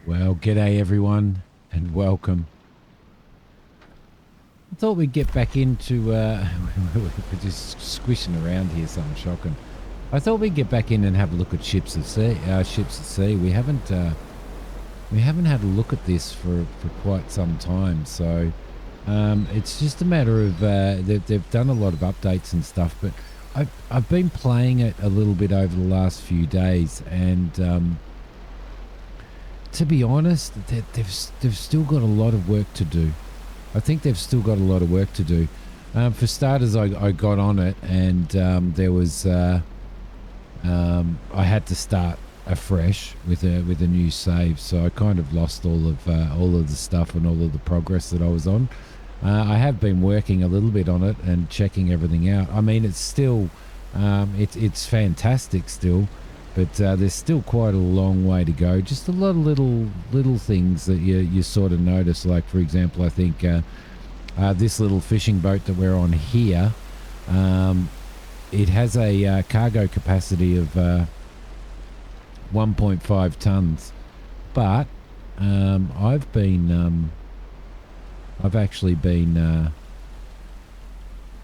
Well, g'day everyone, and welcome. I thought we'd get back into. We're just squishing around here, something shocking. I thought we'd get back in and have a look at ships at sea. Ships at sea. We haven't had a look at this for quite some time, so it's just a matter of they've done a lot of updates and stuff. But I've been playing it a little bit over the last few days, and to be honest, they've still got a lot of work to do. I think they've still got a lot of work to do. For starters, I got on it, and there was I had to start afresh with a new save, so I kind of lost all of the stuff and all of the progress that I was on. I have been working a little bit on it and checking everything out. I mean, it's still it's fantastic still. But there's still quite a long way to go. Just a lot of little things that you sort of notice. Like, for example, I think this little fishing boat that we're on here, it has a cargo capacity of 1.5 tons. But I've actually been.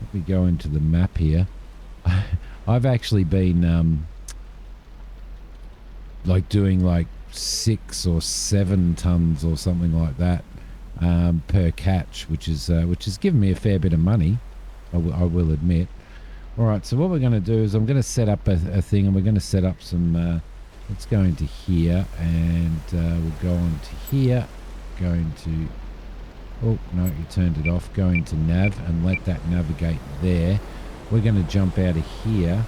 Let me go into the map here. I've actually been. Like doing like 6 or 7 tons or something like that per catch, which is given me a fair bit of money, I will admit. All right, so what we're going to do is I'm going to set up a thing, and we're going to set up some let's go into here, and we'll go on to here, going to, oh no, you turned it off, go into nav and let that navigate there. We're going to jump out of here,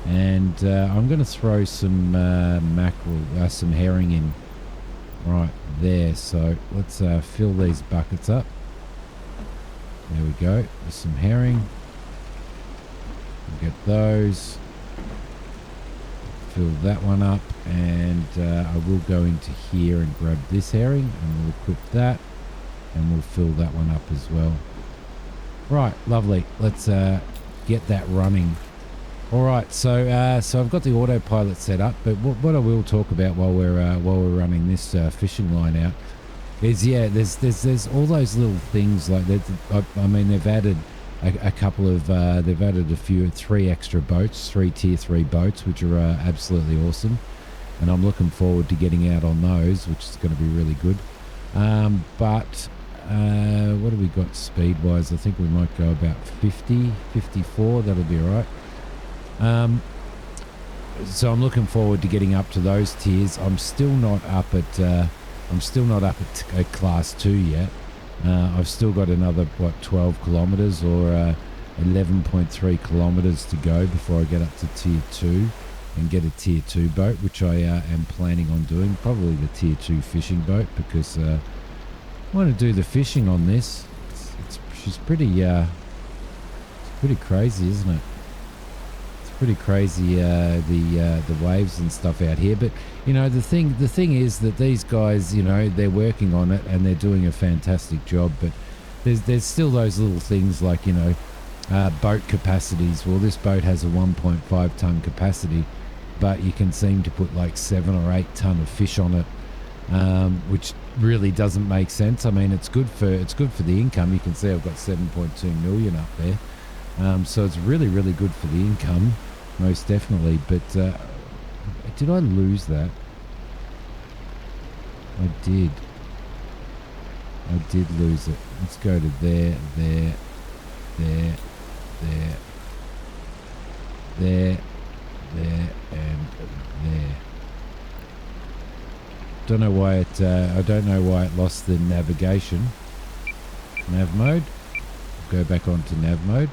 and I'm going to throw some mackerel, some herring in right there. So let's fill these buckets up. There we go. There's some herring. We'll get those. Fill that one up, and I will go into here and grab this herring, and we'll equip that, and we'll fill that one up as well. Right, lovely. Let's get that running. All right, so I've got the autopilot set up, but what I will talk about while we're running this fishing line out is, yeah, there's all those little things like that. I mean, they've added a couple of they've added 3 extra boats, 3 tier 3 boats, which are absolutely awesome, and I'm looking forward to getting out on those, which is going to be really good. But what have we got speed wise? I think we might go about 50, 54. That'll be all right. So I'm looking forward to getting up to those tiers. I'm still not up at class 2 yet. I've still got another 12 kilometers or 11.3 kilometers to go before I get up to tier 2 and get a tier 2 boat, which I am planning on doing, probably the tier 2 fishing boat, because I want to do the fishing on this. She's pretty crazy, isn't it? Pretty crazy, the waves and stuff out here. But you know, the thing is that these guys, you know, they're working on it and they're doing a fantastic job. But there's still those little things like, you know, boat capacities. Well, this boat has a 1.5 ton capacity, but you can seem to put like 7 or 8 ton of fish on it, which really doesn't make sense. I mean, it's good for the income. You can see I've got 7.2 million up there. So it's really good for the income, most definitely. But did I lose that? I did lose it. Let's go to there, and there. Don't know why it. I don't know why it lost the navigation. Nav mode. Go back onto nav mode.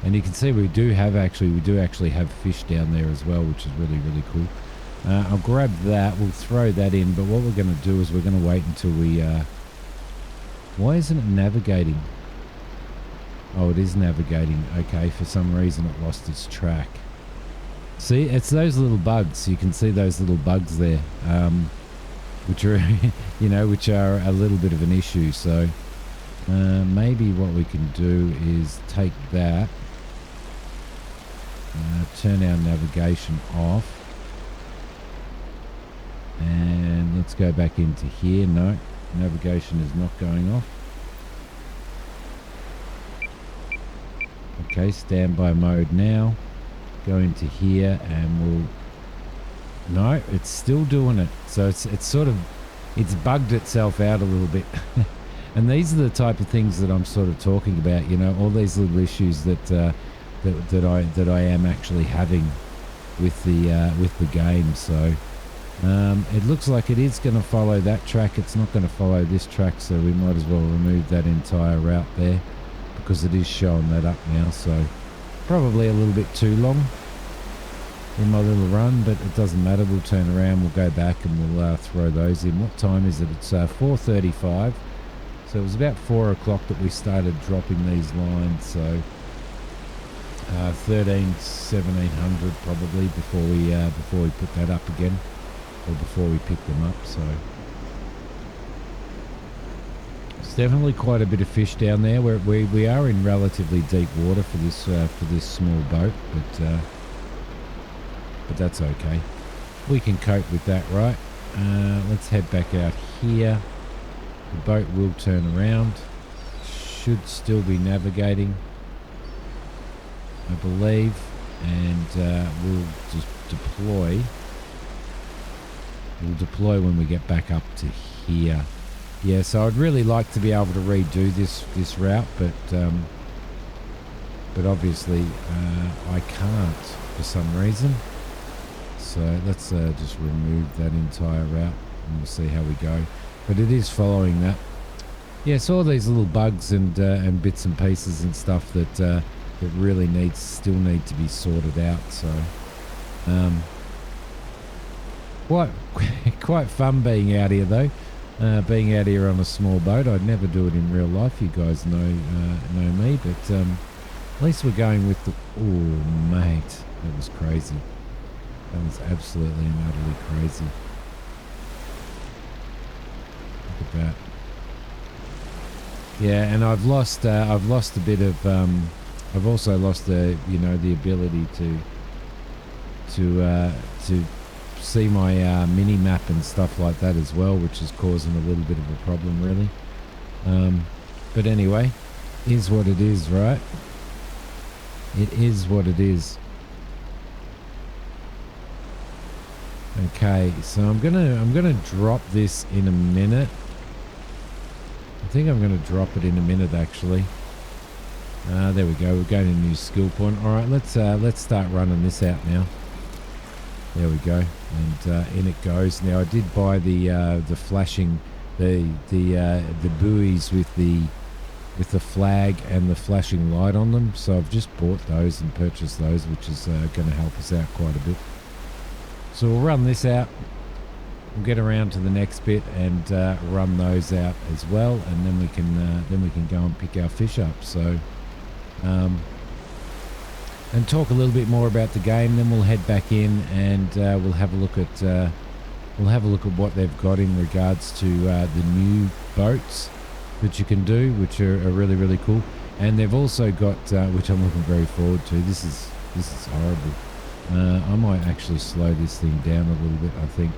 And you can see we do actually have fish down there as well, which is really cool. I'll grab that, we'll throw that in, but what we're going to do is we're going to wait until we... why isn't it navigating? Oh, it is navigating. Okay, for some reason it lost its track. See, it's those little bugs. You can see those little bugs there, which are, you know, which are a little bit of an issue. So maybe what we can do is take that, turn our navigation off, and Let's go back into here. No, navigation is not going off. Okay, standby mode now. Go into here and we'll... No, it's still doing it. So it's sort of... It's bugged itself out a little bit. And these are the type of things that I'm sort of talking about, you know, all these little issues that that I am actually having with the game. So it looks like it is going to follow that track. It's not going to follow this track, so we might as well remove that entire route there, because it is showing that up now. So probably a little bit too long in my little run, but it doesn't matter. We'll turn around, we'll go back, and we'll throw those in. What time is it? It's 4:35. So it was about 4 o'clock that we started dropping these lines. So 1700 probably before we put that up again, or before we pick them up. So it's definitely quite a bit of fish down there. We are in relatively deep water for this small boat, but that's okay. We can cope with that, right? Let's head back out here. The boat will turn around. Should still be navigating, I believe, and we'll just deploy. We'll deploy when we get back up to here. Yeah, so I'd really like to be able to redo this route, but obviously I can't for some reason. So let's just remove that entire route and we'll see how we go. But it is following that. Yeah, so all these little bugs and bits and pieces and stuff that really still need to be sorted out. So quite fun being out here though. Being out here on a small boat. I'd never do it in real life. You guys know me, but at least we're going with the... Oh mate, that was crazy. That was absolutely and utterly crazy. Look at that. Yeah, and I've lost a bit of I've also lost the ability to see my mini map and stuff like that as well, which is causing a little bit of a problem really. But anyway, is what it is, right? It is what it is. Okay, so I'm gonna drop this in a minute. I think I'm gonna drop it in a minute actually. There we go. We're going to a new skill point. All right, let's start running this out now. There we go, and in it goes. Now I did buy the flashing the buoys with the flag and the flashing light on them. So I've just bought those and purchased those, which is going to help us out quite a bit. So we'll run this out, we'll get around to the next bit and run those out as well, and then we can go and pick our fish up. So and talk a little bit more about the game. Then we'll head back in and we'll have a look at what they've got in regards to the new boats that you can do, which are really, really cool. And they've also got which I'm looking very forward to. This is horrible. I might actually slow this thing down a little bit, I think.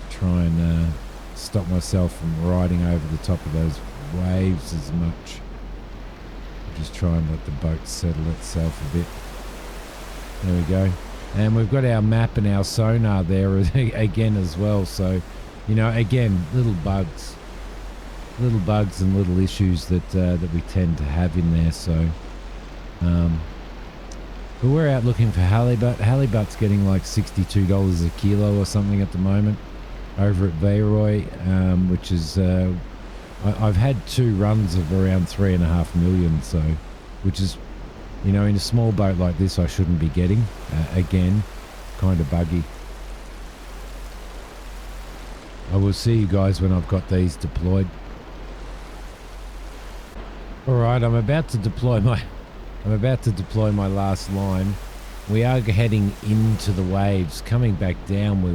Try and stop myself from riding over the top of those waves as much. Just try and let the boat settle itself a bit. There we go. And we've got our map and our sonar there again as well. So, again, little bugs and little issues that we tend to have in there. So, but we're out looking for halibut. Halibut's getting like $62 a kilo or something at the moment over at Veyroy, which is I've had 2 runs of around 3.5 million. So, which is, in a small boat like this, I shouldn't be getting. Again, kind of buggy. I will see you guys when I've got these deployed. All right, I'm about to deploy my last line. We are heading into the waves. Coming back down, we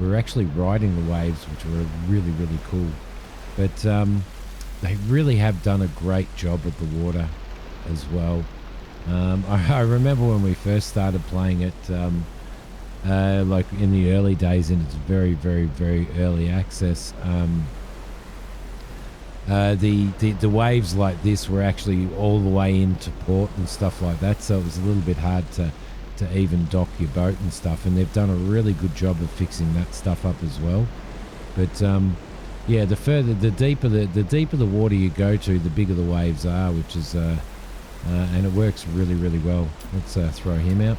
were actually riding the waves, which were really, really cool. But they really have done a great job with the water as well. I remember when we first started playing it, like in the early days, and it's very, very, very early access. The waves like this were actually all the way into port and stuff like that, so it was a little bit hard to even dock your boat and stuff, and they've done a really good job of fixing that stuff up as well. But yeah, the deeper the water you go to, the bigger the waves are, which is and it works really, really well. Let's throw him out,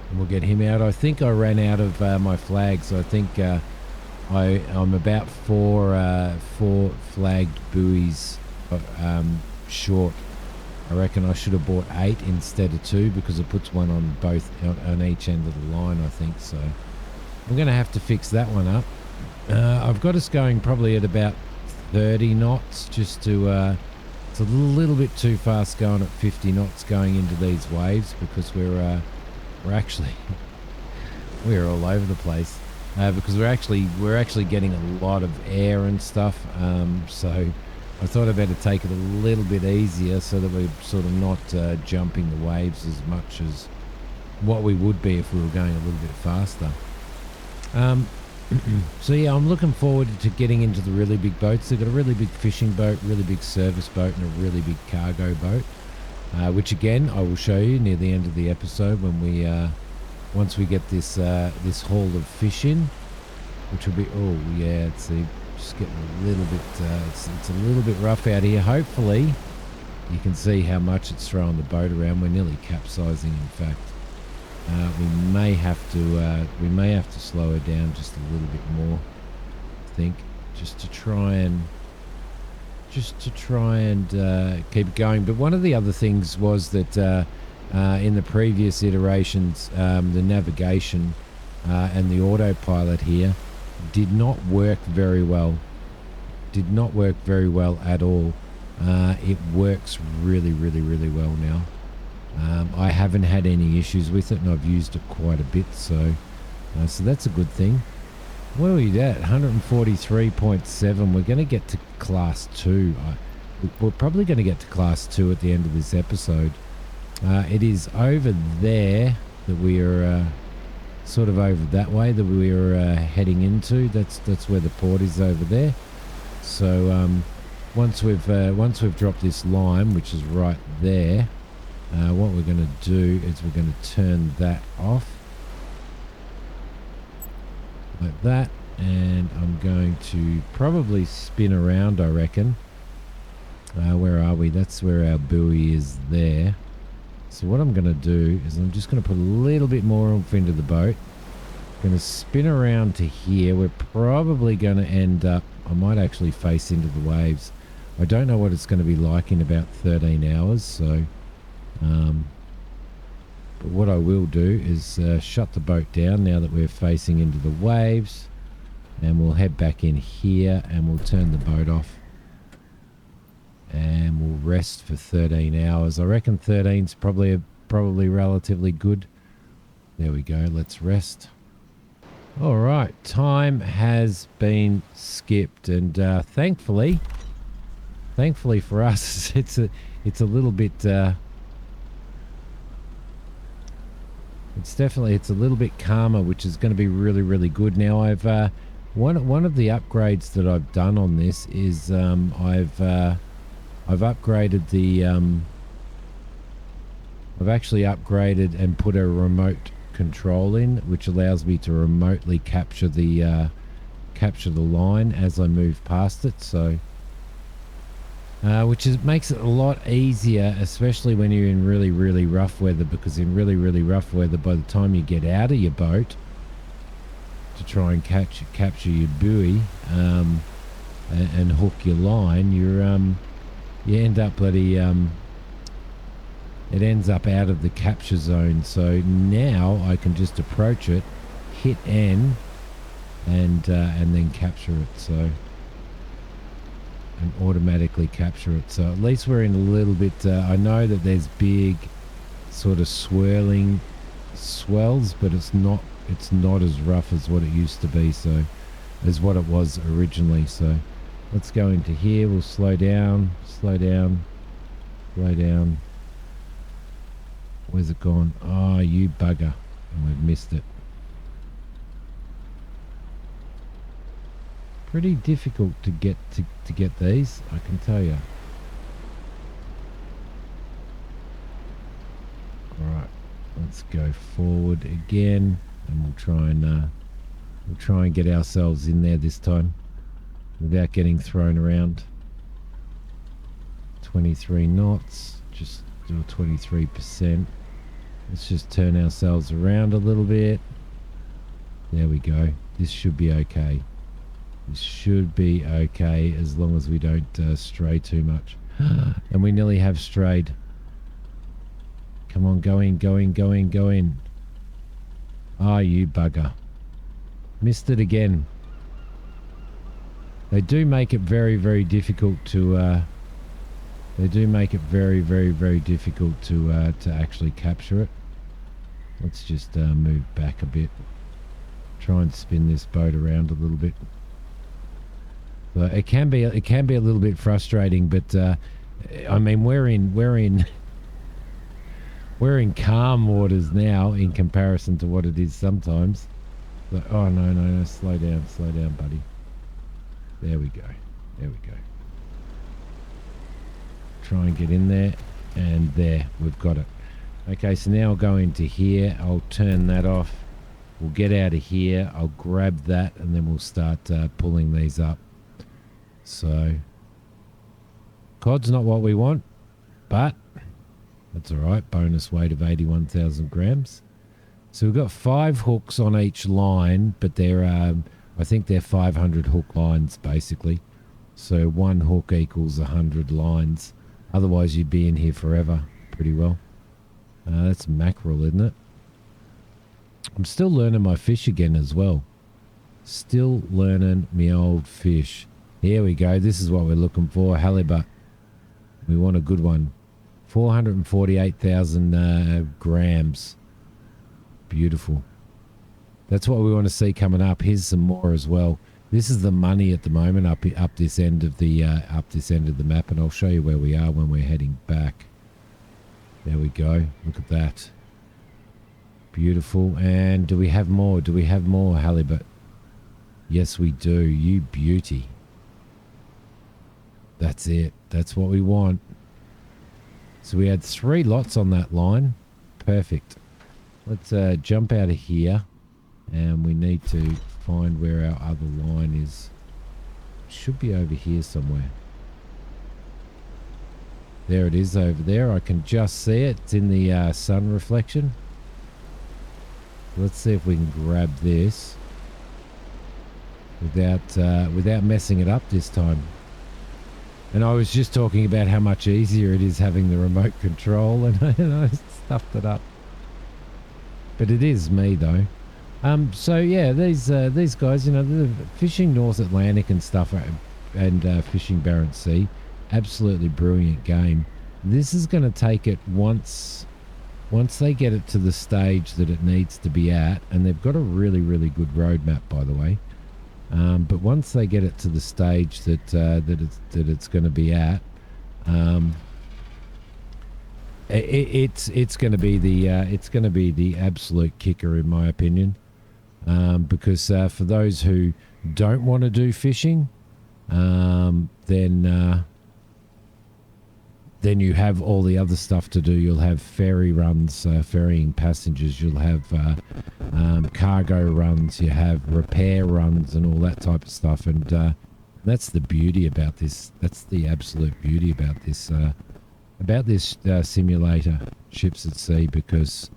and we'll get him out. I think I ran out of my flags. I think I'm about four flagged buoys short. I reckon I should have bought 8 instead of 2, because it puts one on both on each end of the line, I think. So I'm going to have to fix that one up. I've got us going probably at about 30 knots, just to it's a little bit too fast going at 50 knots going into these waves, because we're actually we're all over the place, because we're actually getting a lot of air and stuff. So I thought I'd better take it a little bit easier, so that we're sort of not jumping the waves as much as what we would be if we were going a little bit faster. So yeah, I'm looking forward to getting into the really big boats. They've got a really big fishing boat, really big service boat, and a really big cargo boat, which again I will show you near the end of the episode when we once we get this this haul of fish in, which will be, oh yeah, it's just getting a little bit it's a little bit rough out here. Hopefully you can see how much it's throwing the boat around. We're nearly capsizing, in fact. We may have to slow her down just a little bit more, I think, just to try and keep going. But one of the other things was that in the previous iterations, the navigation and the autopilot here did not work very well. Did not work very well at all. It works really, really, really well now. I haven't had any issues with it, and I've used it quite a bit, so that's a good thing. Where are we at? 143.7. We're going to get to class 2. We're probably going to get to class 2 at the end of this episode. It is over there that we are sort of over that way that we are heading into. That's where the port is, over there. So once we've dropped this line, which is right there, what we're going to do is we're going to turn that off like that, and I'm going to probably spin around, I reckon. Where are we? That's where our buoy is there. So what I'm going to do is I'm just going to put a little bit more oomph into the boat. I'm going to spin around to here. We're probably going to end up, I might actually face into the waves. I don't know what it's going to be like in about 13 hours, so but what I will do is shut the boat down now that we're facing into the waves, and we'll head back in here and we'll turn the boat off and we'll rest for 13 hours. I reckon 13's probably relatively good. There we go, let's rest. All right, time has been skipped, and thankfully for us, it's a little bit it's a little bit calmer, which is going to be really, really good. Now I've one of the upgrades that I've done on this is I've upgraded the I've actually upgraded and put a remote control in, which allows me to remotely capture the line as I move past it. So which makes it a lot easier, especially when you're in really, really rough weather, because in really, really rough weather, by the time you get out of your boat to try and capture your buoy and hook your line, you end up it ends up out of the capture zone. So now I can just approach it, hit N, and then capture it. So, and automatically capture it. So at least we're in a little bit, I know that there's big sort of swirling swells, but it's not as rough as what it used to be, so as what it was originally. So let's go into here, we'll slow down. Where's it gone? Oh, you bugger. and we've missed it. Pretty difficult to get these, I can tell you. All right, let's go forward again, and we'll try and get ourselves in there this time without getting thrown around. 23 knots, just do a 23%. Let's just turn ourselves around a little bit. There we go. This should be okay. This should be okay as long as we don't stray too much. And we nearly have strayed. Come on, go in, go in, go in, go in. Ah, you bugger. Missed it again. They do make it very, very difficult to... they do make it very, very, very difficult to actually capture it. Let's just move back a bit. Try and spin this boat around a little bit. But it can be a little bit frustrating, but I mean we're in calm waters now in comparison to what it is sometimes. But, oh no, slow down, buddy. There we go. There we go. Try and get in there, and there, we've got it. Okay, so now I'll go into here. I'll turn that off. We'll get out of here. I'll grab that, and then we'll start pulling these up. So, cod's not what we want, but that's all right. Bonus weight of 81,000 grams. So we've got 5 hooks on each line, but they're I think they're 500 hook lines basically. So 1 hook equals 100 lines. Otherwise you'd be in here forever pretty well. That's mackerel, isn't it? I'm still learning my fish again as well. Still learning me old fish. Here we go. This is what we're looking for. Halibut. We want a good one. 448,000 grams. Beautiful. That's what we want to see coming up. Here's some more as well. This is the money at the moment up this end of the map, and I'll show you where we are when we're heading back. There we go. Look at that. Beautiful. And do we have more? Do we have more halibut? Yes, we do. You beauty. That's it. That's what we want. So we had 3 lots on that line. Perfect. Let's jump out of here, and we need to find where our other line is. Should be over here somewhere. There it is over there. I can just see it. It's in the sun reflection. Let's see if we can grab this without messing it up this time. And I was just talking about how much easier it is having the remote control, and I stuffed it up. But it is me though. So yeah, these guys, you know, they're fishing North Atlantic and stuff, and fishing Barents Sea, absolutely brilliant game. This is going to take it once they get it to the stage that it needs to be at, and they've got a really, really good roadmap, by the way. But once they get it to the stage that it's going to be at, it's going to be the absolute kicker, in my opinion. Because for those who don't want to do fishing, then you have all the other stuff to do. You'll have ferry runs, ferrying passengers. You'll have cargo runs. You have repair runs and all that type of stuff. And that's the beauty about this. That's the absolute beauty about this simulator, Ships at Sea, because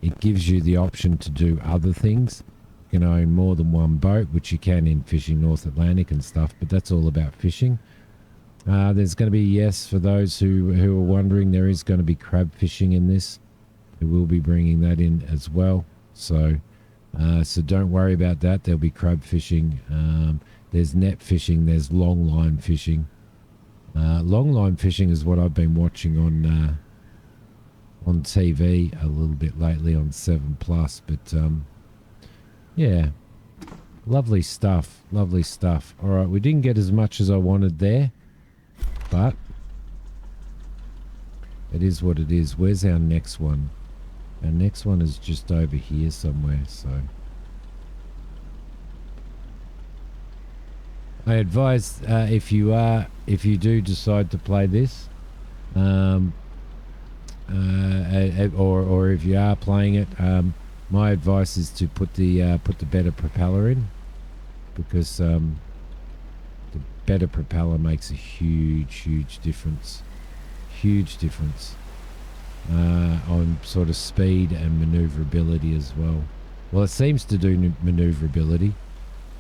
it gives you the option to do other things. You can own more than one boat, which you can in fishing North Atlantic and stuff, but that's all about fishing. There's going to be, yes, for those who are wondering, there is going to be crab fishing in this. We will be bringing that in as well. So don't worry about that. There'll be crab fishing. There's net fishing. There's long line fishing. Long line fishing is what I've been watching on TV a little bit lately on 7+. But yeah, lovely stuff. Lovely stuff. All right, we didn't get as much as I wanted there, but it is what it is. Where's our next one? Our next one is just over here somewhere, so I advise if you do decide to play this, or if you are playing it, my advice is to put the better propeller in, because the better propeller makes a huge difference. Huge difference on sort of speed and maneuverability as well. Well, it seems to do maneuverability.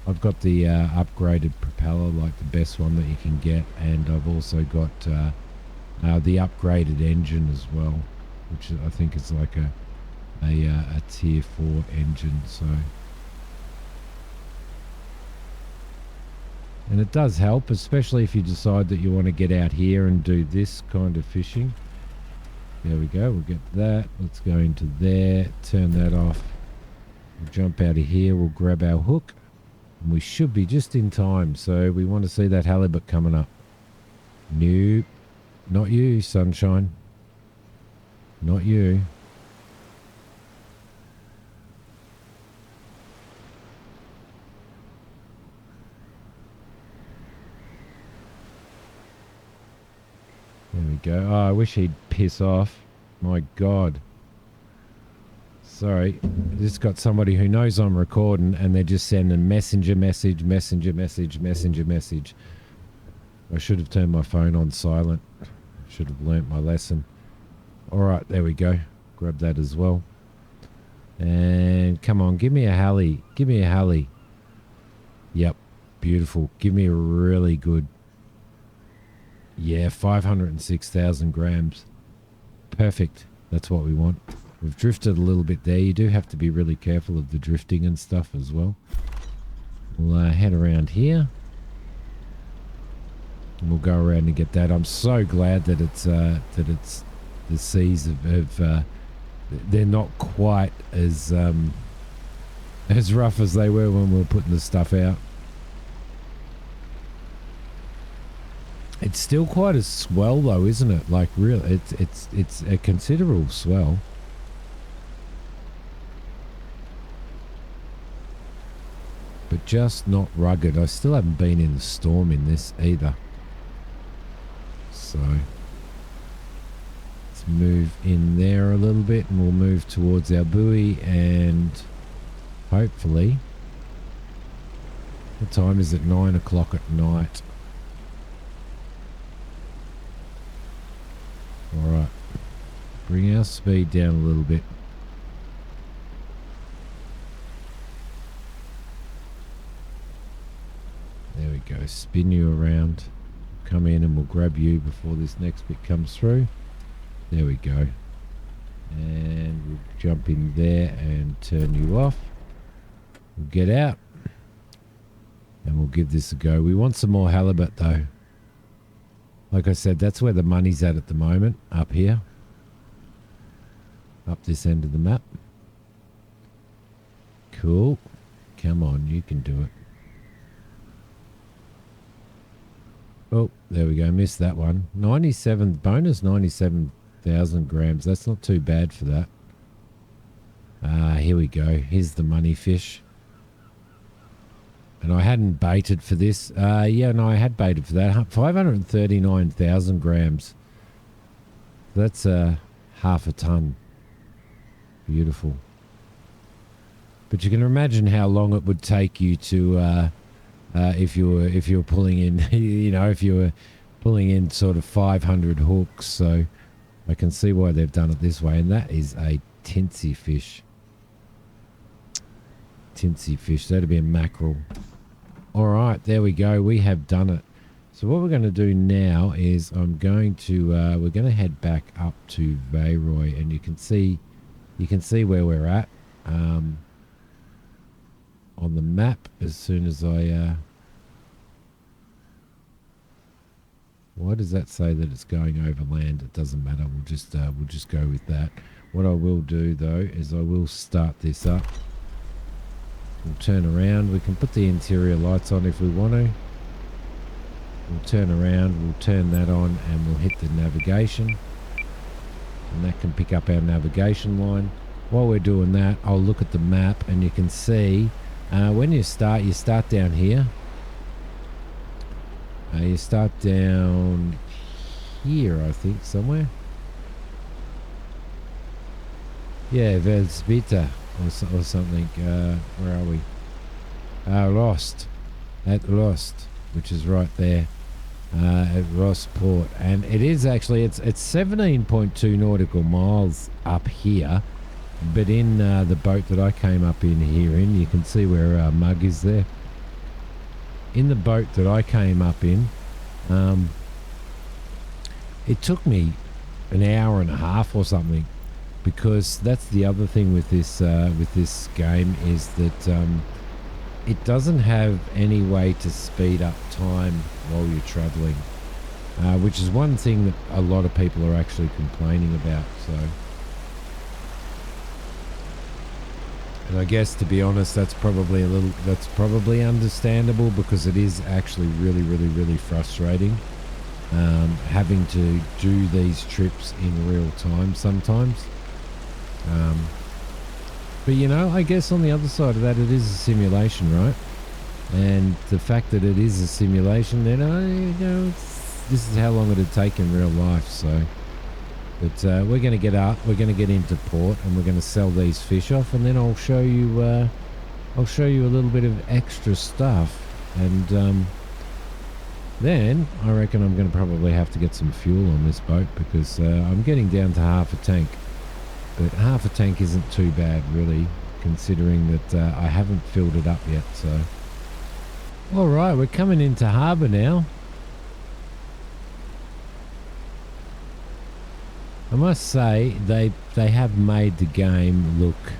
I've got the upgraded propeller, like the best one that you can get, and I've also got the upgraded engine as well, which I think is like a tier 4 engine. So, and it does help, especially if you decide that you want to get out here and do this kind of fishing. There we go, we'll get that. Let's go into there, turn that off. We'll jump out of here, we'll grab our hook, and we should be just in time. So we want to see that halibut coming up. Nope, not you, sunshine. Not you. There we go. Oh, I wish he'd piss off. My God. Sorry. I just got somebody who knows I'm recording and they're just sending messenger message. I should have turned my phone on silent. Should have learnt my lesson. All right, there we go. Grab that as well. And come on, give me a heli. Give me a heli. Yep, beautiful. Give me a really good. Yeah, 506,000 grams. Perfect. That's what we want. We've drifted a little bit there. You do have to be really careful of the drifting and stuff as well. We'll head around here. And we'll go around and get that. I'm so glad that it's the seas have they're not quite as rough as they were when we were putting the stuff out. It's still quite a swell though, isn't it? Like real, it's a considerable swell. But just not rugged. I still haven't been in the storm in this either. So let's move in there a little bit and we'll move towards our buoy, and hopefully, what time is it? 9 o'clock at night. Alright, bring our speed down a little bit. There we go, spin you around. Come in and we'll grab you before this next bit comes through. There we go. And we'll jump in there and turn you off. We'll get out. And we'll give this a go. We want some more halibut though. Like I said, that's where the money's at the moment, up here. Up this end of the map. Cool. Come on, you can do it. Oh, there we go. Missed that one. 97, bonus 97,000 grams. That's not too bad for that. Here we go. Here's the money fish. And I hadn't baited for this. Yeah, no, I had baited for that. 539,000 grams. That's half a ton. Beautiful. But you can imagine how long it would take you to, if you were pulling in, you know, if you were pulling in sort of 500 hooks. So I can see why they've done it this way. And that is a tinsy fish. Tinsy fish. That'd be a mackerel. All right, there we go. We have done it. So what we're going to do now is we're going to head back up to Veyroy, and you can see where we're at on the map as soon as I. Why does that say that it's going over land? It doesn't matter. We'll just go with that. What I will do though is I will start this up. We'll turn around. We can put the interior lights on if we want to. We'll turn around. We'll turn that on and we'll hit the navigation. And that can pick up our navigation line. while we're doing that, I'll look at the map and you can see when you start down here. You start down here, I think, somewhere. Yeah, Velspita or something. Where are we? Lost. At Lost, which is right there at Ross Port. And it is actually, it's 17.2 nautical miles up here. But in the boat that I came up in here in, you can see where Mug is there. In the boat that I came up in, it took me an hour and a half or something, because that's the other thing with this game is that it doesn't have any way to speed up time while you're traveling, which is one thing that a lot of people are actually complaining about. So, and I guess, to be honest, that's probably understandable, because it is actually really frustrating having to do these trips in real time sometimes. But I guess on the other side of that, it is a simulation, right? And the fact that it is a simulation, then this is how long it'd take in real life. So, but we're going to get up, we're going to get into port, and we're going to sell these fish off, and then I'll show you a little bit of extra stuff, and then I reckon I'm going to probably have to get some fuel on this boat, because I'm getting down to half a tank. But half a tank isn't too bad, really, considering that I haven't filled it up yet. So, all right, we're coming into harbour now. I must say they have made the game look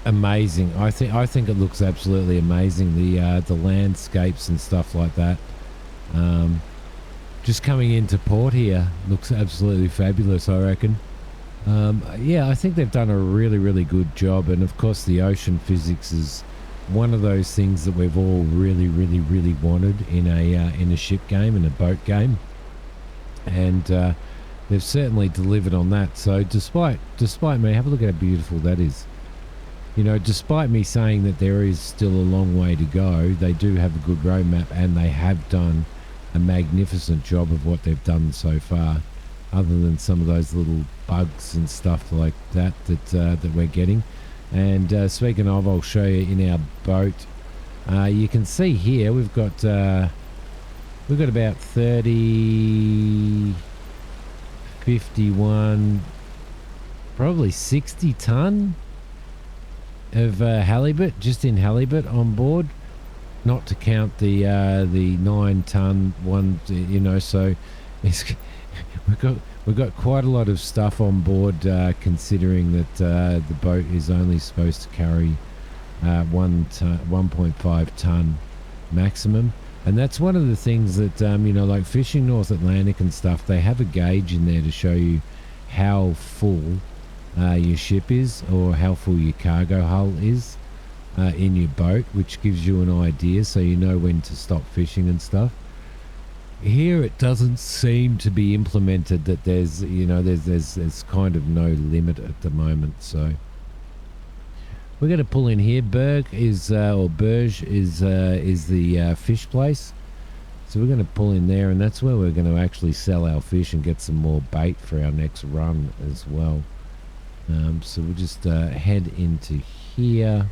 amazing. I think it looks absolutely amazing. The landscapes and stuff like that. Just coming into port here looks absolutely fabulous, I reckon. Yeah, I think they've done a really good job, and of course the ocean physics is one of those things that we've all really wanted in a ship game, in a boat game, and they've certainly delivered on that. So despite me, have a look at how beautiful that is. Despite me saying that there is still a long way to go, they do have a good roadmap, and they have done a magnificent job of what they've done so far, other than some of those little bugs and stuff like that we're getting. And speaking of, I'll show you in our boat. You can see here we've got about 30, 51, probably 60 ton of halibut, just in halibut on board, not to count the 9 ton one. So we've got quite a lot of stuff on board, considering that the boat is only supposed to carry 1.5 ton maximum. And that's one of the things that like Fishing North Atlantic and stuff, they have a gauge in there to show you how full your ship is, or how full your cargo hull is in your boat, which gives you an idea, so you know when to stop fishing and stuff. Here it doesn't seem to be implemented that there's there's kind of no limit at the moment. So we're going to pull in here. Berg is Berge is the fish place. So we're going to pull in there, and that's where we're going to actually sell our fish and get some more bait for our next run as well. So we'll just head into here.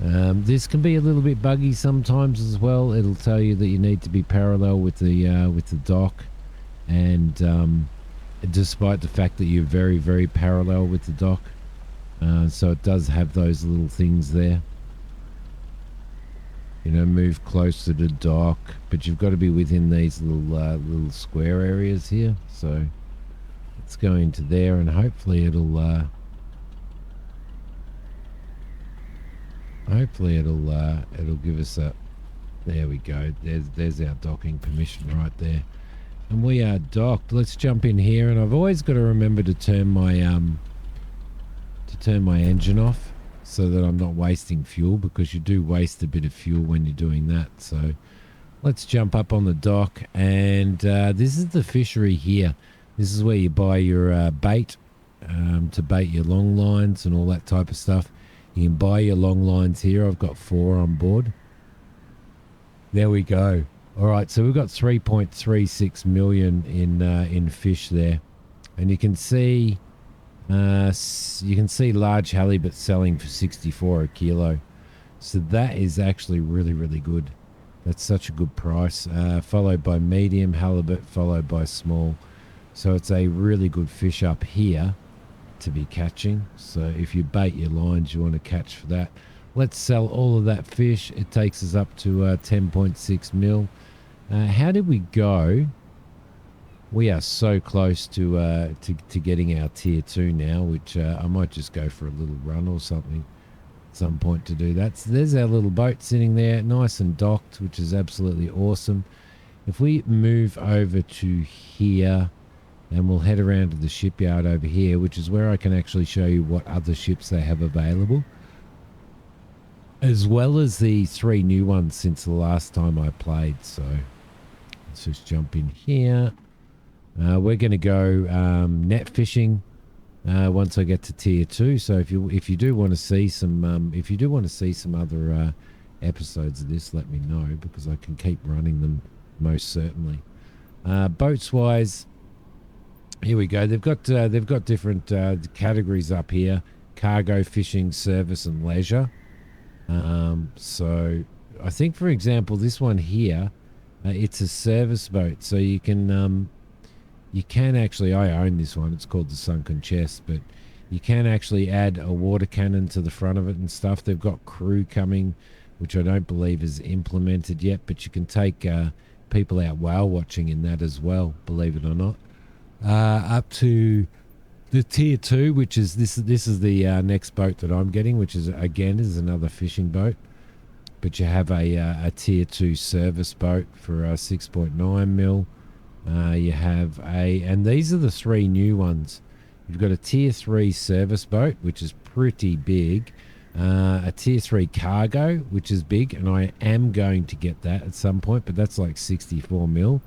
This can be a little bit buggy sometimes as well. It'll tell you that you need to be parallel with the dock, and despite the fact that you're very parallel with the dock, so it does have those little things there. Move close to the dock, but you've got to be within these little square areas here. So let's go into there, and hopefully it'll give us a. There we go. There's our docking permission right there, and we are docked. Let's jump in here, and I've always got to remember to turn my engine off, so that I'm not wasting fuel, because you do waste a bit of fuel when you're doing that. So let's jump up on the dock, and this is the fishery here. This is where you buy your bait to bait your long lines and all that type of stuff. You can buy your long lines here. I've got 4 on board. There we go. All right, so we've got 3.36 million in fish there, and you can see large halibut selling for 64 a kilo. So that is actually really, really good. That's such a good price. Followed by medium halibut, followed by small. So it's a really good fish up here to be catching. So if you bait your lines, you want to catch for that. Let's sell all of that fish. It takes us up to 10.6 mil. How did we go? We are so close to getting our tier 2 now, which I might just go for a little run or something at some point to do that. So there's our little boat sitting there, nice and docked, which is absolutely awesome. If we move over to here, and we'll head around to the shipyard over here, which is where I can actually show you what other ships they have available, as well as the 3 new ones since the last time I played. So let's just jump in here. We're going to go net fishing once I get to tier 2. So if you do want to see some other episodes of this, let me know, because I can keep running them most certainly. Boats wise, here we go. They've got different categories up here: cargo, fishing, service, and leisure. So I think, for example, this one here, it's a service boat. So you can actually, I own this one. It's called the Sunken Chest, but you can actually add a water cannon to the front of it and stuff. They've got crew coming, which I don't believe is implemented yet, but you can take people out whale watching in that as well, believe it or not. Up to the tier 2, which is this is the next boat that I'm getting, which is again is another fishing boat, but you have a tier 2 service boat for 6.9 mil. You have and these are the 3 new ones. You've got a tier 3 service boat, which is pretty big, a tier 3 cargo, which is big, and I am going to get that at some point, but that's like 64 mil.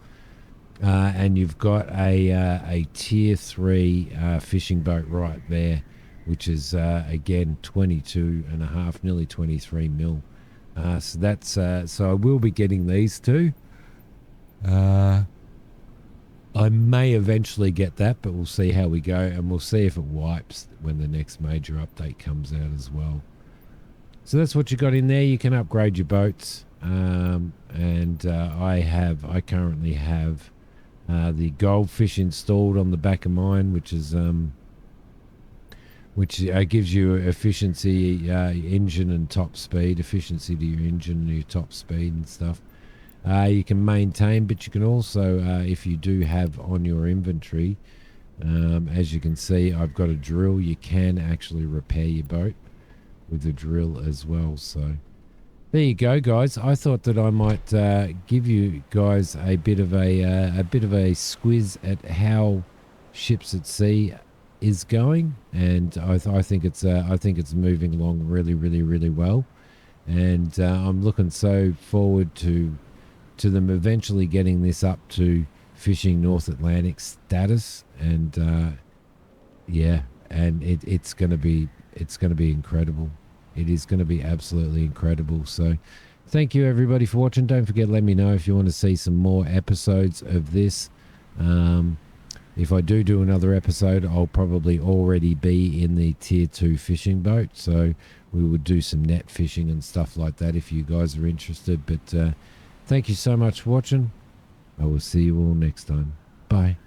And you've got a tier 3 fishing boat right there, which is again 22.5, nearly 23 mil. So that's so I will be getting these 2. I may eventually get that, but we'll see how we go, and we'll see if it wipes when the next major update comes out as well. So that's what you got in there. You can upgrade your boats, and I currently have the goldfish installed on the back of mine, which is which gives you efficiency, engine and top speed, efficiency to your engine and your top speed and stuff. You can maintain, but you can also, if you do have on your inventory, as you can see, I've got a drill. You can actually repair your boat with the drill as well. So there you go, guys. I thought that I might give you guys a bit of a squiz at how ships at sea is going, and I think it's moving along really, really, really well, and I'm looking so forward to them eventually getting this up to fishing North Atlantic status, and yeah, and it's going to be incredible. It is going to be absolutely incredible. So thank you everybody for watching. Don't forget, let me know if you want to see some more episodes of this. If I do another episode, I'll probably already be in the tier 2 fishing boat, so we would do some net fishing and stuff like that if you guys are interested. But thank you so much for watching. I will see you all next time. Bye.